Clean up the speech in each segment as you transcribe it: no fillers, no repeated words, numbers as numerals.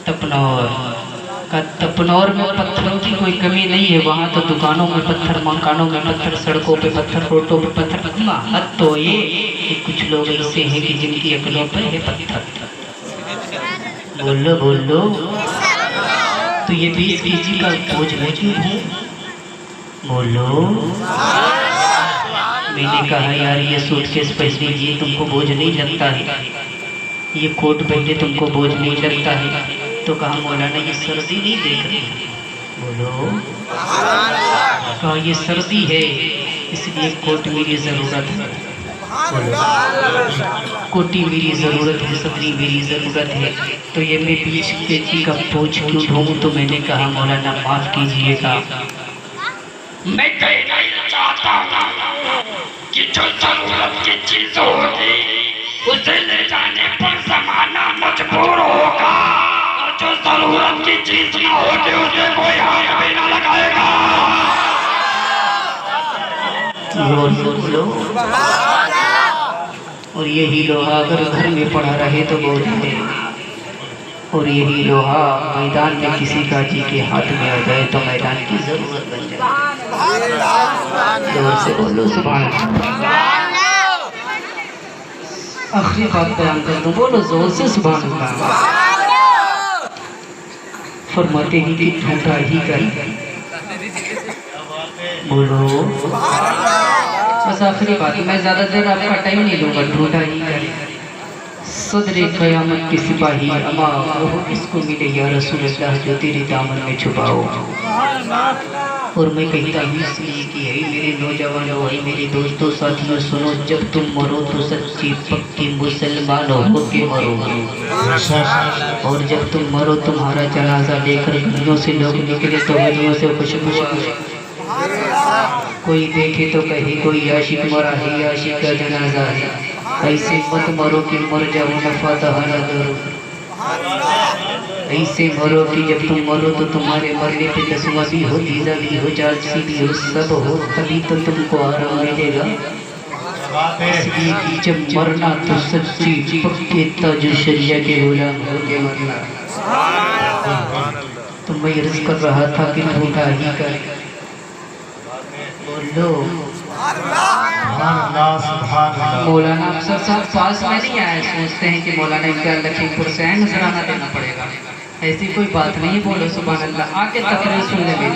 तपनौर का, तपनौर में पत्थरों की कोई कमी नहीं है। वहाँ तो दुकानों में पत्थर, मकानों में पत्थर, सड़कों पे पत्थर, रोडों पे पत्थर। हद तो ये कि कुछ लोग ऐसे हैं कि जिनकी अकलों पर है पत्थर। बोलो बोलो। तो ये 20 केजी का बोझ मैं क्यों हूँ? बोलो। मैंने कहा यार ये सूटकेस पहन लीजिए, तुमको बोझ नहीं लगता है, ये कोट पहने तुमको बोझ नहीं लगता है। तो कहा मौलाना ये सर्दी नहीं देख रही? बोलो। कहा ये सर्दी है इसलिए कोट मेरी ज़रूरत है। बोलो। कोटी मेरी ज़रूरत है, सदरी मेरी ज़रूरत है। तो ये मैं 20 केजी का बोझ क्यों ढूंढूं? तो मैंने कहा मौलाना माफ़ कीजिएगा, मैं कहना ही चाहता हूँ कि जो ज़रूरत की चीज़ होगी उसे ले जाने पर ज़माना मजबूर होगा, और जो ज़रूरत की चीज़ ना होगी उसे कोई हाथ भी ना लगाएगा। और यही लोहा अगर घर में पड़ा रहे तो बोझ है, और यही लोहा मैदान में किसी काजी के हाथ में आ जाए तो मैदान की जरूरत बन जाए। जोर से बोलो सुभान अल्लाह। आखिरी बात बयान कर दूं, बोलो जोर से सुभान अल्लाह। फरमाते ही कि ढूंढा ही कर, बोलो। बस आखिरी बात, मैं ज्यादा देर आपका टाइम नहीं लूंगा। ढूंढा ही कर, सदरे क़यामत के सिपाही अमा वो किसको मिले या रसूल अल्लाह जो तेरे दामन में छुपाओ। और मैं कहता हूँ इसलिए कि है मेरे नौजवानों, है मेरे दोस्तों साथियों, सुनो, जब तुम मरो तो सच्ची पक्की मुसलमान हो के मरो, और जब तुम मरो तुम्हारा जनाजा लेकर गलियों से लोग निकले तो गलियों से खुश खुश, कोई देखे तो कहे कोई आशिक मरा है, आशिक का जनाजा है। ऐसे मत मरो कि मर जाओ नफा दहाना करो, ऐसे मरो कि जब तुम मरो तो तुम्हारे मरने पे दसवां भी हो, तीजा भी हो, जालसी भी हो, सब हो, तभी तो तुमको आराम मिलेगा। इसलिए कि जब मरना तो सच्ची पक्के ताजो शरिया के गुलाम हो के मरना। तो मैं अर्ज कर रहा था कि ढूंढा ही कर, बोलो। मौलाना अफसर साहब पास में नहीं आए, सोचते हैं कि मौलाना इनका लखीमपुर से है, नजराना देना पड़ेगा। ऐसी कोई बात नहीं, बोलो सुभान अल्लाह। आके तकरीर सुनने में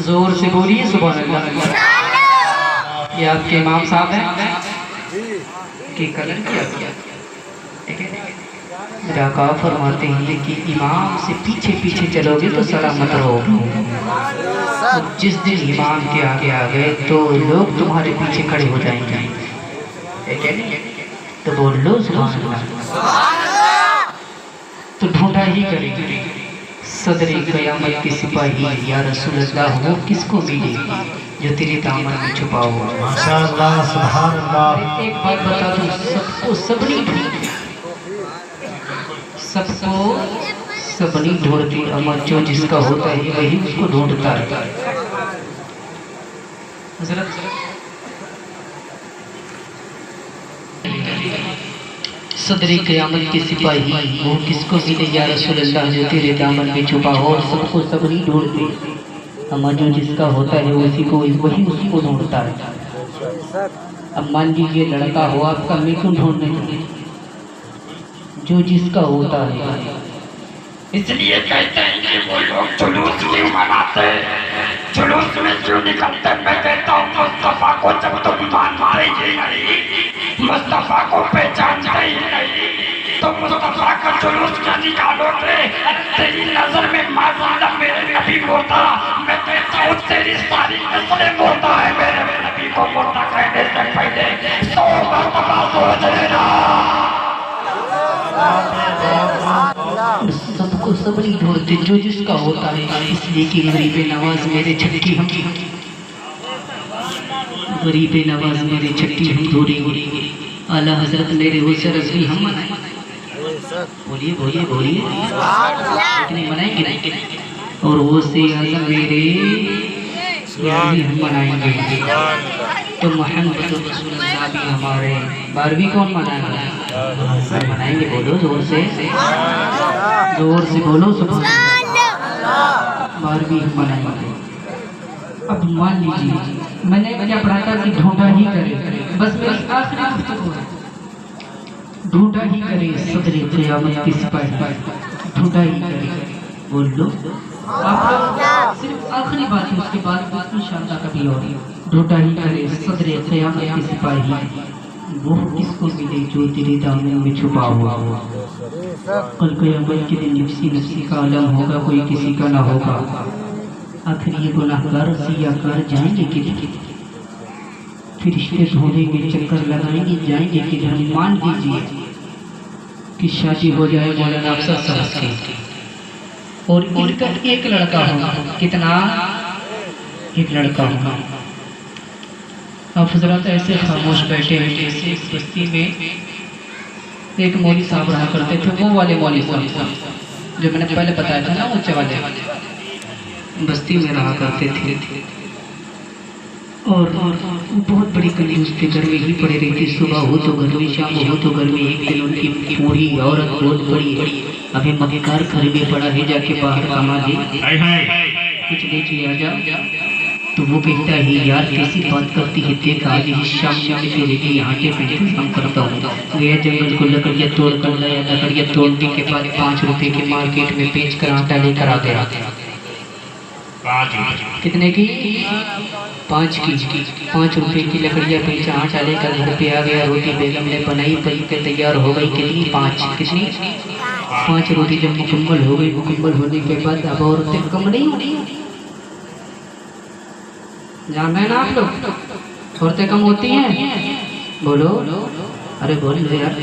जोर से बोलिए सुभान अल्लाह। ये आपके इमाम साहब हैं कि कलर किया मेरा का फरमाते हैं कि इमाम से पीछे पीछे चलोगे तो सलामत रहोगे। तो जिस दिन इमाम के आगे आ गए तो लोग तुम्हारे पीछे खड़े हो जाएंगे, तो बोल लो सुभान अल्लाह। तो ढूंढा ही करेंगे सदरे क़यामत के सिपाही या रसूल अल्लाह वो किसको मिलेगी जो तेरे दामन में छुपा हो। माशाअल्लाह सुभान अल्लाह। एक बात बता दूं, सबको सबनी ढूंढती, सबको सबनी ढूंढती, अमर जो जिसका होता है वही उसको ढूंढता है। सदरे क़यामत के सिपाही वो किसको मिले या रसूल अल्लाह जो तेरे दामन में छुपा हो, और सबको सबनी ढूंढती, अमर जो जिसका होता है उसी को वही उसको ढूंढता है। अब मान लीजिए लड़का हो आपका, मैं क्यों ढूंढने लगे? जो जिसका होता है। इसलिए कहते हैं कि वो लोग जुलूस क्यों मनाते, जुलूस में क्यों निकलते। मैं कहता हूँ मुस्तफा को जब तुम मान मारेंगे नहीं, मुस्तफा को पहचानते ही नहीं, तो मुस्तफा का जुलूस क्या निकालोगे? तेरी नजर में माशाअल्लाह मेरे नबी मोटा, मैं कहता हूँ तेरी सारी नस्लें मोटा है। मेरे नबी को मोटा कहने से पहले 100 मरतबा सोच लेना। सबको सबनी ढूंढते जो जिसका होता है, इसलिए कि गरीब नवाज मेरे छठी हम, गरीब नवाज मेरे छठी हम ढूंढेंगे, आला हजरत मेरे हुसैन रज़वी हम मनाएंगे। बोलिए बोलिए बोलिए, कितने मनाएंगे? और वो से आजम मेरे हम मनाएंगे। तो मोहम्मद रसूलुल्लाह भी हमारे 12वीं कौन मनाएगा? मनाएंगे, बोलो जोर से बोलो सुभान अल्लाह। 12वीं हम मनाएंगे। अब मान लीजिए मैंने क्या पढ़ा था कि ढूंढा ही करे, बस मेरी आखिरी गुफ्तगू है, ढूंढा ही करे सदरे क़यामत की सिपाही, ढूंढा ही करे। बोल लो आप, सिर्फ आखिरी बात है, उसके बाद इंशाअल्लाह कभी और। ढूंढा ही करे सदरे क़यामत की सिपाही, वो किसको मिले जो तेरे दामन में छुपा हुआ हो। कल क़यामत के दिन नफ्सी नफ्सी का आलम होगा, कोई किसी का ना होगा। आखिर ये गुनाहगार सियाकार जाएंगे किधर, फरिश्ते ढूंढेंगे, चक्कर लगाएंगे, जाएंगे किधर। मान लीजिए कि शादी हो जाए मौलाना अफसर साहब की, और इनका एक लड़का होगा। कितना? एक लड़का होगा। अब हजरत ऐसे खामोश बैठे हैं जैसे इस बस्ती में एक मौली साहब रहा करते थे, वो वाले मौली साहब जो मैंने पहले बताया था ना, ऊंचे वाले बस्ती में रहा करते थे। और बहुत बड़ी कंजूस थे, घर में ही पड़े रहती, सुबह हो तो घर में, शाम हो तो घर में। एक दिन उनकी पूरी औरत बहुत बड़ी, अभी मक्कार घर में पड़ा है, जाके बाहर कमा ले कुछ लीजिए आ जा। तो वो कहता है यार कैसी बात करती है, देख आज ही शाम में तेरे आटे पे इंतजाम करता हूँ। गया जंगल को लकड़ियाँ तोड़ कर लाया, लकड़ियाँ तोड़ने के बाद 5 रुपए के मार्केट में बेच कर आटा लेकर आ गया। कितने की? 5 की। 5 रुपए की लकड़ियाँ बेचा, आटा लेकर घर पे आ गया। रोटी बेगम ने बनाई, बन के तैयार हो गई। कितनी? 5। कितनी? 5 रोटी जब मुकम्मल हो गई, मुकम्मल होने के बाद अब औरतें कम नहीं होती, जानते हैं ना आप लोग, औरतें कम होती हैं। बोलो, अरे बोल लो यार,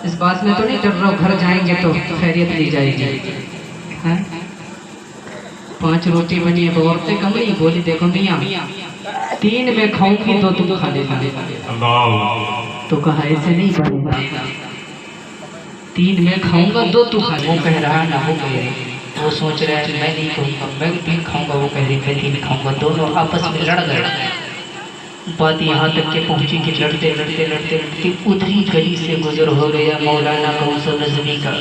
इस बात में तो नहीं डर रहा, घर जाएंगे तो खैरियत ली जाएगी। 5 रोटी बनी है, औरतें कम नहीं। बोली देखो मियाँ 3 में खाऊंगी, 2 तुम खा लेना। तो कहा ऐसे नहीं बनेगा, 3 में खाऊंगा, 2 तू खा। वो कह रहा ना, वो कह रही, वो सोच रहा है मैं नहीं खाऊंगा, मैं 3 खाऊंगा, वो कह रही मैं 3 खाऊंगा। दोनों आपस में लड़ गए। बात यहाँ तक के पहुंची कि लड़ते लड़ते लड़ते लड़ते उधरी गली से गुजर हो गया मौलाना कौसर नज़वी का।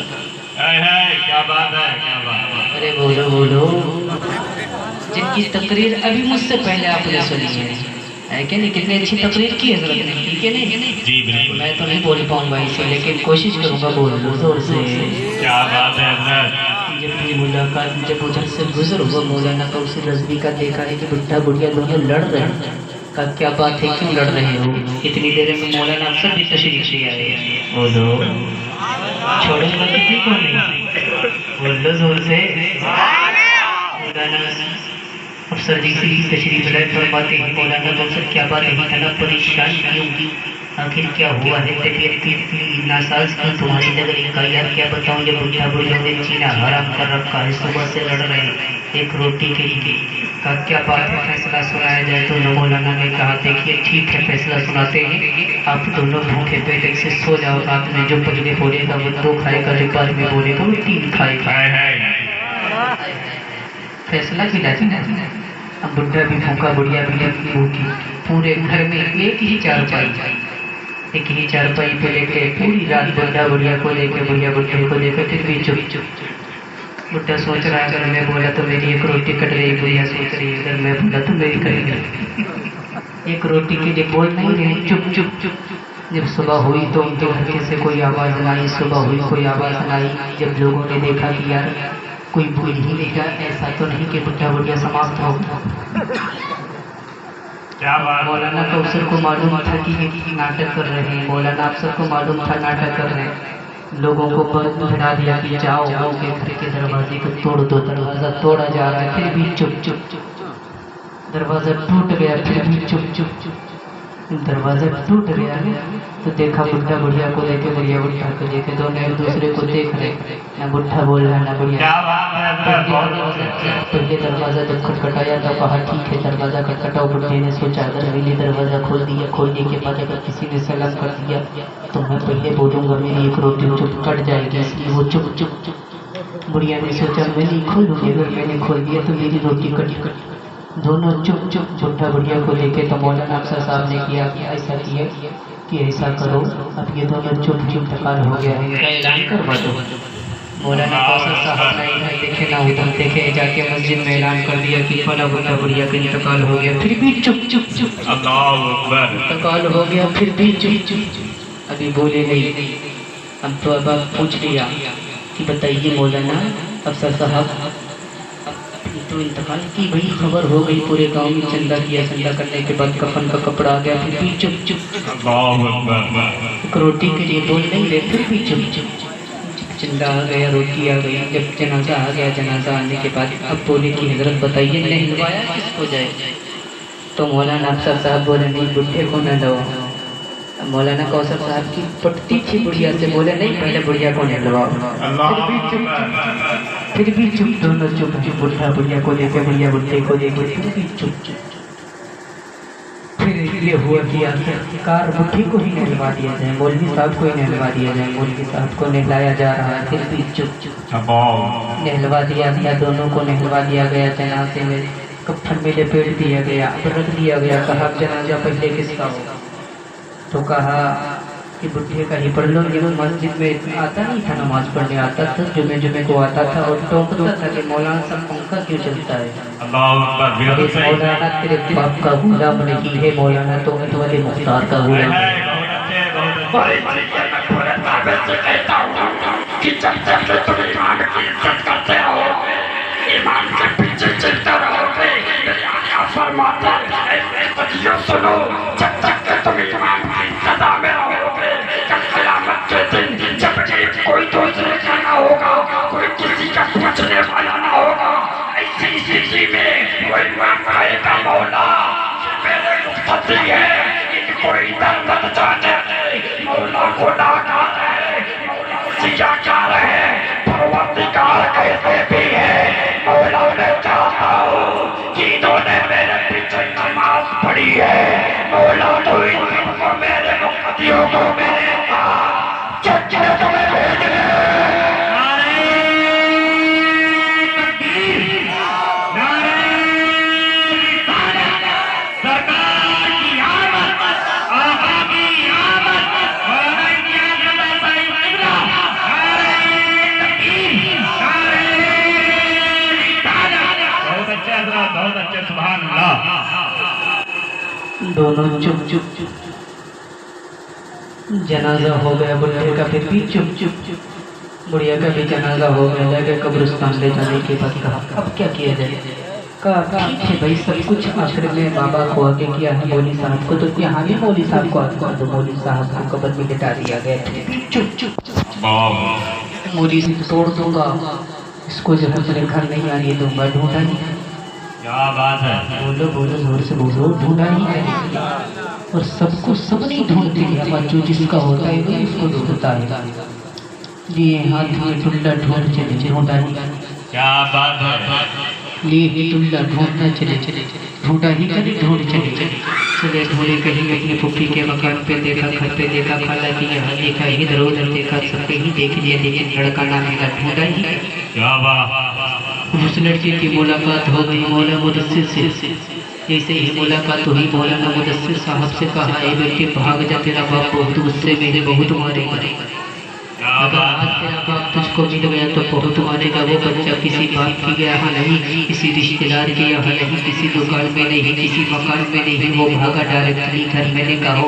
क्या बात है, क्या बात है। अरे बोलो बोलो, जिनकी तकरीर अभी मुझसे पहले आपने सुनी है कि नहीं? कितनी अच्छी तकरीर की है हज़रत ने, ठीक है नहीं? जी बिल्कुल। मैं तो नहीं बोल पाऊंगा इसे, लेकिन कोशिश करूंगा बोल जोर से। क्या बात है हज़रत। जब ये मुलाकात जब उधर से गुजर हुआ मौलाना कौसर नज़वी का, देखा है कि बुढ़ा बुढ़िया दोनों लड़ रहे हैं। का क्या बात है, क्यों लड़ रहे हो? इतनी देर में मौलाना अफसर भी तशरीफ ले आए। बोलो छोड़ूंगा किसी को नहीं, बोलो जोर से। मौलाना अफसर जी से तशरीफ लाए, फरमाते हैं मौलाना कौसर क्या बात है, इतना परेशान क्यों की? आखिर क्या हुआ है? तबीयत की नासाज क्यों तुम्हारी लग रही? का यार क्या बताऊँ, ये बुढ़ा बुढ़ियों ने जीना हराम कर रखा है, सुबह से लड़ रहे हैं एक रोटी के लिए। का क्या बात है, फैसला सुनाया जाए? तो मौलाना ने कहा देखिए ठीक है, फैसला सुनाते हैं, आप दोनों भूखे पेट से सो जाओ। रात में जो पहले बोलेगा वो 2 खाएगा, जो बाद में बोलेगा वो 3 खाएगा। फैसला किया जाए। अब बुढ़ा भी भूखा, बुढ़िया भी भूखी, पूरे घर में एक ही चारपाई पे लेके पूरी रात बुढ़ा बुढ़िया को लेके, बुढ़िया बुढ़े को लेकर, फिर भी चुप। बुढ़ा सोच रहा है अगर मैं बोला तो मेरी 1 रोटी कट गई, बुढ़िया सोच रही है अगर मैं बोला तो मेरी कट गई। 1 रोटी के लिए बोल नहीं रहे, चुप। जब सुबह हुई तो उनके हल्के से कोई आवाज़ न आई, सुबह हुई कोई आवाज़ न आई। जब लोगों ने देखा कि यार कोई बोल ही नहीं रहा, ऐसा तो नहीं कि बुढ़ा बुढ़िया समाप्त हो। मौलाना कौसर को मालूम था कि ये नाटक कर रहे हैं, मौलाना अफसर को मालूम था नाटक कर रहे हैं। लोगों को बढ़ा दिया कि जाओ के घर के दरवाजे को तोड़ दो। दरवाज़ा तोड़ा जा रहा है, फिर भी चुप। दरवाज़ा टूट गया, फिर भी चुप। दरवाज़ा टूट गया तो देखा बुढ़ा बुढ़िया को लेके, बुढ़िया बुढ़ा को लेके, दोनों एक दूसरे को देख रहे, ना बुढ़ा बोल रहा ना बुढ़िया। पहले दरवाज़ा जब खटखटाया तो कहा ठीक है दरवाज़ा खटखटाओ। बुढ़े ने सोचा अगर मैंने दरवाज़ा खोल दिया, खोलने के बाद अगर किसी ने सलाम कर दिया तो मैं पहले बोलूँगा मेरी 1 रोटी चुप कट जाएगी, इसलिए वो चुप। बुढ़िया ने सोचा मैं नहीं खोलूँगी, अगर मैंने खोल दिया तो मेरी रोटी कट। दोनों चुप। बुढ़ा बुढ़िया को लेके तो मौलाना अफसर साहब ने किया कि ऐसा किया कि ऐसा करो, अब ये दोनों चुप इंतकाल हो गया है, इनका ऐलान करवा दो। मौलाना कौसर साहब ना इधर देखे ना उधर देखे, जाके मस्जिद में ऐलान कर दिया कि फला बुला बुढ़िया का इंतकाल हो गया। फिर भी चुप चुप चुप, अल्लाहु अकबर। इंतकाल हो गया फिर भी चुप चुप, अभी बोले नहीं। अब तो अब पूछ लिया कि बताइए मौलाना अफसर साहब, तो इंतकाल की भाई खबर हो गई, पूरे गांव में चंदा किया, चंदा करने के बाद कफन का कपड़ा आ गया, फिर भी चुप चुप। अल्लाहु अकबर। एक रोटी के लिए बोल नहीं रहे, फिर भी चुप चुप। चंदा आ गया, रोटी आ गई, जब जनाजा आ गया, जनाजा आने के बाद अब बोले कि हजरत बताइए नहलवाया किसको जाए? तो मौलाना अफसर साहब बोले नहीं, बुढ़े को न दो। मौलाना कौसर साहब की पटती थी बुढ़िया से, बोले नहीं पहले बुढ़िया को नहलवाओ। फिर भी चुप, दोनों चुप चुप, बुढ़ा बुढ़िया को लेके, बुढ़िया बुढ़े को लेके, फिर भी चुप चुप। फिर ये हुआ कि आखिरकार बुढ़ी को ही नहलवा दिया जाए, मौलवी साहब को ही नहलवा दिया जाए। मौलवी साहब को नहलाया जा रहा है, फिर भी चुप चुप। नहलवा दिया गया, दोनों को नहलवा दिया गया, जनाजे में कफन में लपेट दिया गया, रख दिया गया। कहा जनाजा पहले किसका हो? तो कहा कि बुढ़े का ही पढ़ लो। ये मस्जिद में आता नहीं था, नमाज पढ़ने आता था, जुमे को आता था और टोकता था कि मौलाना सब पंखा क्यों चलता है? मौलाना तेरे बाप का गुलाम नहीं है, मौलाना तो वाले मुख्तार का गुलाम है। सुनो, जब तक तुम ईमान की सदा में रहोगे, कल क़यामत के दिन जब कोई दूसरे का ना होगा, कोई किसी का पूछने वाला ना होगा, ऐसी स्थिति में कोई ईमान कहेगा मौला मेरे मुख्तती है, इनको इधर मत जाने दे, मौला को ना है, मौला सिया क्या रहे, परवरदिगार कहते भी है, मौला मैं चाहता हूँ कि इन्होंने मेरे पीछे नमाज पढ़ी है, मौला तो इन सबको मेरे मुक्तियों को मेरे पास चक्कर तुम्हें भेज दे। बहुत अच्छे, सुभान अल्लाह। दोनों चुप चुप चुप। जनाजा हो गया बुढ़े का, फिर भी चुप चुप। बुढ़िया का भी जनाजा हो गया, जाके कब्रिस्तान ले जाने के बाद कहा अब क्या किया जाए? कहा ठीक है भाई, सब कुछ आखिर में बाबा को आगे किया है, मौली साहब को तो यहाँ भी मौली साहब को आगे कर दो। मौली साहब को कब्र में लिटा दिया गया, चुप चुप। मौली से तोड़ दूंगा इसको, जब अपने घर नहीं आने दूंगा, ढूंढा नहीं। क्या बात है? बोलो बोलो, जोर से बोलो, ढूंढा ही है। और सबको सब नहीं ढूंढते हैं, जो जिसका होता है वही उसको ढूंढता है। लिए हाथ में टुल्ला ढूंढ चले, ढूंढा नहीं। क्या बात है? लिए टुल्ला ढूंढना चले, ढूंढा ही कभी ढूंढ चले ढूंढे कहीं अपने पुप्पी के मकान पे देखा, घर पे देखा, खाला की यहाँ देखा, इधर उधर देखा, सब कहीं देख लिया, लेकिन लड़का ना मिला, ढूंढा ही। क्या बात? उस लड़के की मुलाकात हो गई मौला मुदस्सिर से। ऐसे ही मुलाकात हुई, मौलाना मुदस्सिर साहब से कहा ए बेटे भाग जा, तेरा बाप बहुत गुस्से में है, बहुत मारेगा। अगर आज तेरा बाप तुझको मिल गया तो बहुत मारेगा। वो बच्चा किसी बाप के यहाँ नहीं, किसी रिश्तेदार के यहाँ नहीं, किसी दुकान में नहीं, किसी मकान में नहीं, वो भागा डायरेक्टली घर। मैंने कहा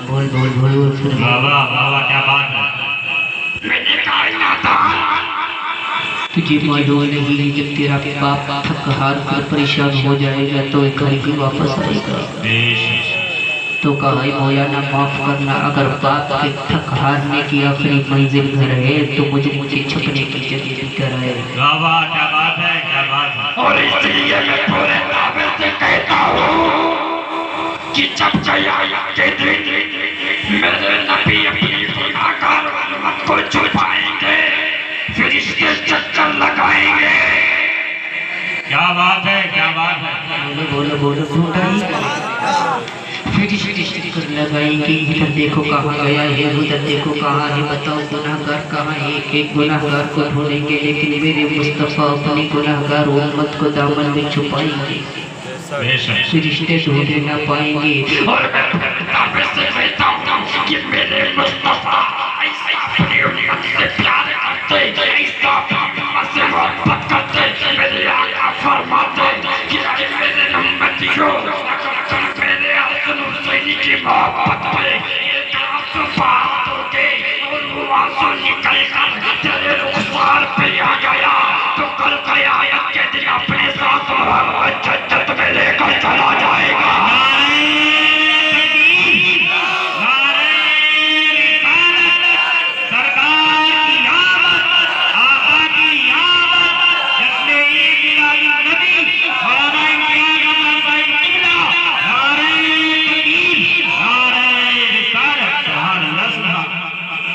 बोल बोल बोल। बाबा क्या बात है? तुझे मालूम नहीं, जब तेरा बाप थक हार कर परेशान हो जाएगा तो एक ही वापस आएगा। तो कहा मौलाना माफ करना, अगर बाप के थक हारने की आखिरी मंजिल घर है तो मुझे छुपने की जगह कर है। बाबा क्या बात है? क्या बात है? और इसलिए मैं पूरे दावे से कहता हूँ कि जब क़यामत के दिन मेरे नबी अपनी गुनाहगार उम्मत को छुपाएंगे, फिर इसके चक्कर लगाएंगे। क्या बात है? क्या बात है? बोलो बोलो बोलो। फिर चक्कर लगाएंगे, इधर देखो कहाँ गया है, उधर देखो कहाँ है, बताओ गुनाहगार कहाँ है। एक गुनाहगार को ढूंढेंगे, लेकिन मेरे मुस्तफा अपनी गुनाहगार उम्मत को दामन में छुपाएंगे। बेशक रिश्ते ढूंढे ना पाएंगे। और मैं तुम्हें से कहता हूँ कि मेरे मुस्तफा ऐसा अपनी उम्मत से प्यार करते, ऐसा अपनी उम्मत से मोहब्बत करते। मेरे आका फरमाते कि अरे मेरे उम्मतियों, अगर मेरे हसन हुसैन की मोहब्बत में एक आंसू बहाओगे और वो आंसू निकल कर तेरे रुखसार पे आ गया तो कल क़यामत के दिन अपने साथ मोहब्बत जन्नत में लेकर चला जाएगा।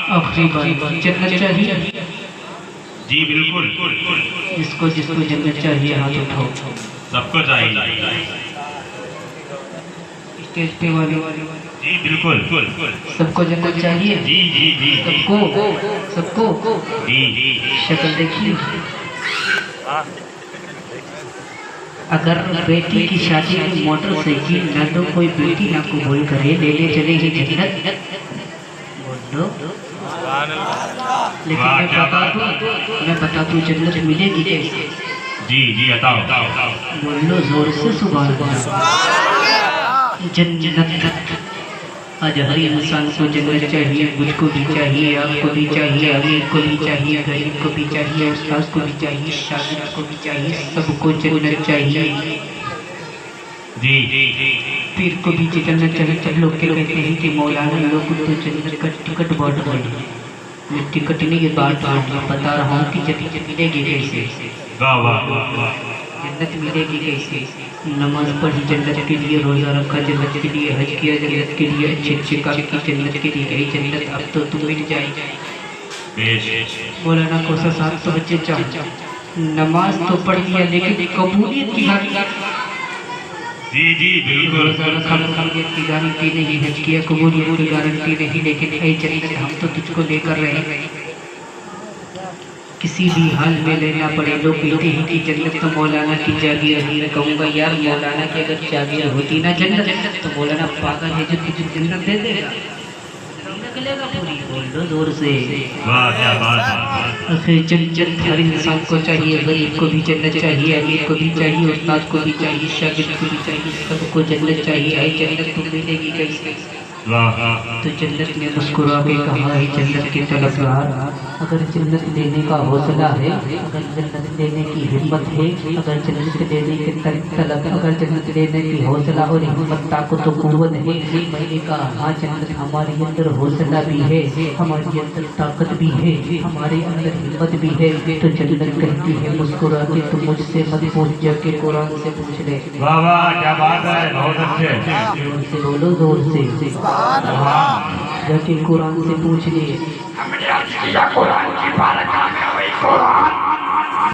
आखिरी बार जन्नत चाहिए? जी बिल्कुल, जिसको जिसको जन्नत चाहिए हाथ उठाओ। सबको चाहिए। स्टेज पे वाले जी बिल्कुल, सबको जन्नत चाहिए? जी जी जी सबको सबको जी जी। शक्ल देखिए। अगर बेटी की शादी में मोटरसाइकिल न तो कोई बेटी ना कबूल करे, लेने चलेगी जन्नत? बोलो। लेकिन मैं बता दूं जन्नत मिलेगी कैसे? जी जी बताओ। बोलो जोर से सुभान अल्लाह। जन्नत आज हर इंसान को जन्नत चाहिए, मुझको भी चाहिए, आपको भी चाहिए, अमीर को भी चाहिए, गरीब को भी चाहिए, उस्ताद को भी चाहिए, शागिर्द को भी चाहिए, सबको जन्नत चाहिए। जी जी जी। पीर को भी जन्नत चाहिए। सब लोग क्या कहते हैं कि मौलाना लोग तो जन्नत का टिकट बांट रहे। मैं टिकट नहीं ये बात बता रहा हूँ कि जन्नत मिलेगी कैसे। वाह वाह वाह। जन्नत मिलेगी कैसे? नमाज पढ़ी जन्नत के लिए, रोज़ा रखा जन्नत के लिए, हज किया जन्नत के लिए, अच्छे अच्छे काम की जन्नत के लिए। गई जन्नत अब तो तुम मिल जाएगी। मौलाना को 700 बच्चे चाहे नमाज तो पढ़ लिया लेकिन कबूलियत की जी जी बिल्कुल। कबूलियत की गारंटी नहीं, हज किया कबूलियत की गारंटी नहीं, लेकिन ऐ जन्नत हम तो तुझको लेकर रहे। किसी भी हाल में लेना पड़े। लोग कहते हैं कि जन्नत तो मौलाना की जागीर है। मैं कहूँगा यार मौलाना की अगर जागीर होती ना जन्नत तो मौलाना पागल है जो तुझे जन्नत दे देगा। निकलेगा पूरी। बोल दो जोर से। वाह क्या बात है। जन्नत हर इंसान को चाहिए। गरीब को भी जन्नत चाहिए, अमीर को भी चाहिए, उस्ताद को भी चाहिए, शागिर्द को भी चाहिए, सबको जन्नत चाहिए। आई जन्नत तो मिलेगी कैसे? तो जन्नत ने मुस्कुरा के कहा है जन्नत के तलबगार, अगर जन्नत लेने का हौसला है, अगर जन्नत लेने की हिम्मत है, अगर जन्नत लेने के तलब, अगर जन्नत लेने की हौसला और हिम्मत ताकत और कुव्वत है, मैंने कहा हाँ जन्नत हमारे अंदर हौसला भी है, हमारे अंदर ताकत भी है, हमारे अंदर हिम्मत भी है। तो जन्नत कहती है मुस्कुरा के तुम मुझसे मत पूछ, जाके कुरान से पूछ ले। वाह वाह क्या बात है, बहुत अच्छे। जोर से बोलो, जोर से जाके कुरान से पूछ लिए। हमने अर्ज किया कुरान की बारगाह में, वही कुरान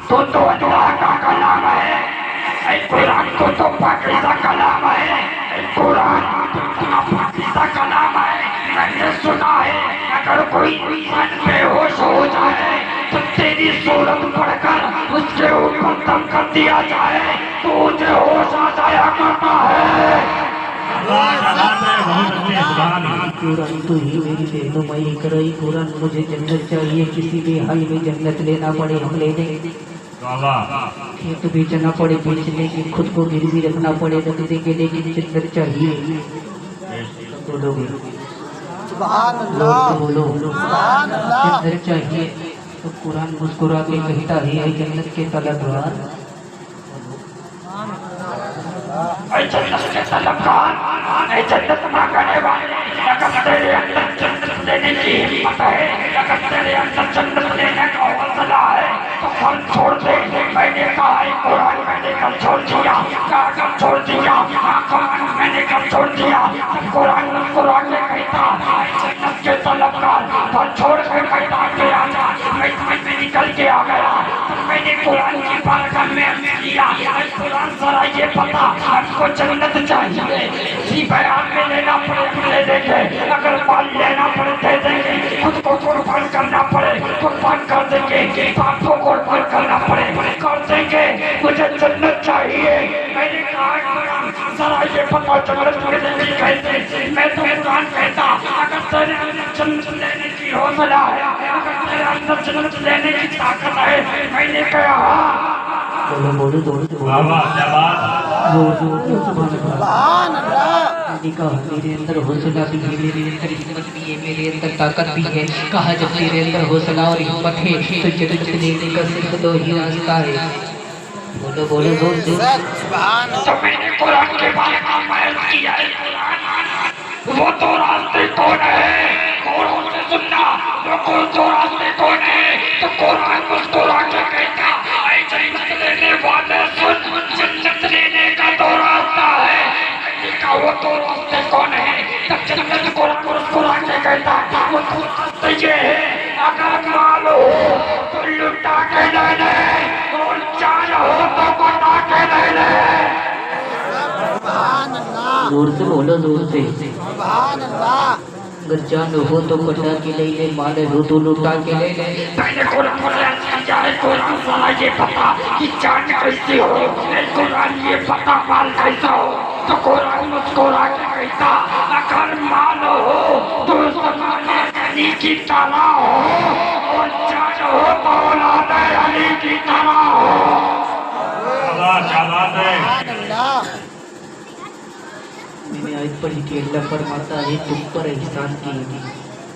तो अल्लाह का कलाम है। ऐ कुरान को तो पाकीज़ा कलाम है। ऐ कुरान तो पाकीज़ा कलाम है। मैंने सुना है अगर कोई इंसान बेहोश हो जाए तो तेरी सूरत पढ़कर उसके ऊपर दम कर दिया जाए तो उसे होश आ जाया करता है। कुरान तो ही मेरी रहनुमाई कराई। कुरान मुझे जन्नत चाहिए, किसी भी हाल में जन्नत लेना पड़े हम ले देंगे। खेत बेचना पड़े बेच लेंगे, खुद को गिरवी रखना पड़े रख देंगे, लेकिन जन्नत चाहिए। बोलोगे? बोलो जन्नत चाहिए। तो कुरान मुस्कुरा के कहता है जन्नत के तलबगार, जन्नत के तलबगार, जन्नत मांगने वाले, अगर तेरे अंदर जन्नत लेने की हिम्मत है, अगर तेरे अंदर जन्नत लेने का हौसला है तो फल छोड़ दे। मैंने कहा है कुरान मैंने कल छोड़ दिया, कल छोड़ दिया, कुरान मैंने कल छोड़ दिया। कुरान कुरान में कहता जन्नत के तलबगार फल छोड़ कर कहता के आजा। मैं निकल के आ गया, मैंने कुरान की बारगाह में अर्ज किया कुरान जरा ये पता आपको जन्नत चाहिए, इसी बयान में लेना पड़े ले देंगे, अगर माल लेना पड़े दे देंगे, खुद को कुर्बान करना पड़े कुर्बान कर देंगे, बापों को कुर्बान करना पड़े कर देंगे। मुझे जन्नत चाहिए। मैंने कहा पता चला तुझे नहीं कहते मैं तो कुरान कहता अगर तेरे अंदर जन्नत लेने की हौसला है अगर तेरे अंदर जन्नत लेने की ताकत है मैंने कहा बोलो बोलो बाबा क्या बात सुभान अल्लाह। कहा मेरे अंदर हौसला भी है, मेरे अंदर हिम्मत भी है, मेरे अंदर ताकत भी है। कहा जब तेरे अंदर हौसला और हिम्मत है तो जन्नत लेने का सिर्फ दो ही रास्ता है। बोलो बोलो जोर से। तो मैंने कुरान के बारे में बयान किया है वो तो रास्ते कौन है कुरान से सुनना वो तो रास्ते कौन है तो कुरान मुस्कुरा के कहता ऐ जन्नत लेने वाले सुन जन्नत लेने का तो रास्ता है का वो तो रास्ते कौन है तब जन्नत कुरान मुस्कुरा के कहता वो तो रास्ते ये है अगर माल हो तो लुटा के ले ले और जान हो तो बता के ले ले जोर से बोलो जोर से। अगर जान हो तो कटा के ले ले, माल हो तो लुटा के ले ले। पहले कुरान जाए कुरान वाला ये पता कि जान कैसी हो कुरान ये पता माल कैसा हो तो कुरान मुस्कुरा के कहता अगर माल हो तो ज़माने अली की तरह हो और जान हो तो औलाद अली की तरह हो। बाबा क्या बात है। मैंने आज पढ़ी कि अल्लाह फरमाता है तुम पर एहसान किए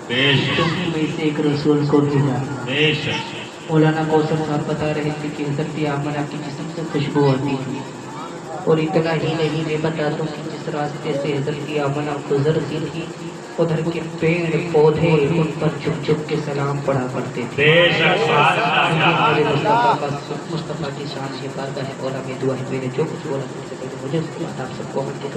बेशक तुम ही में से एक रसूल को भेजा। बेशक मौलाना कौसम साहब बता रहे थे कि हज़रत आमना की जिस्म से खुशबू आती थी और इतना ही नहीं मैं बता दूं कि जिस रास्ते से हज़रत आमना गुजरती थी उधर के पेड़ पौधे उन पर झुक झुक के सलाम पढ़ा करते थे। बेशक मुस्तफ़ा की शान ये बात है और हमें दुआ है। मैंने जो कुछ बोला मुझे आप सबको हम के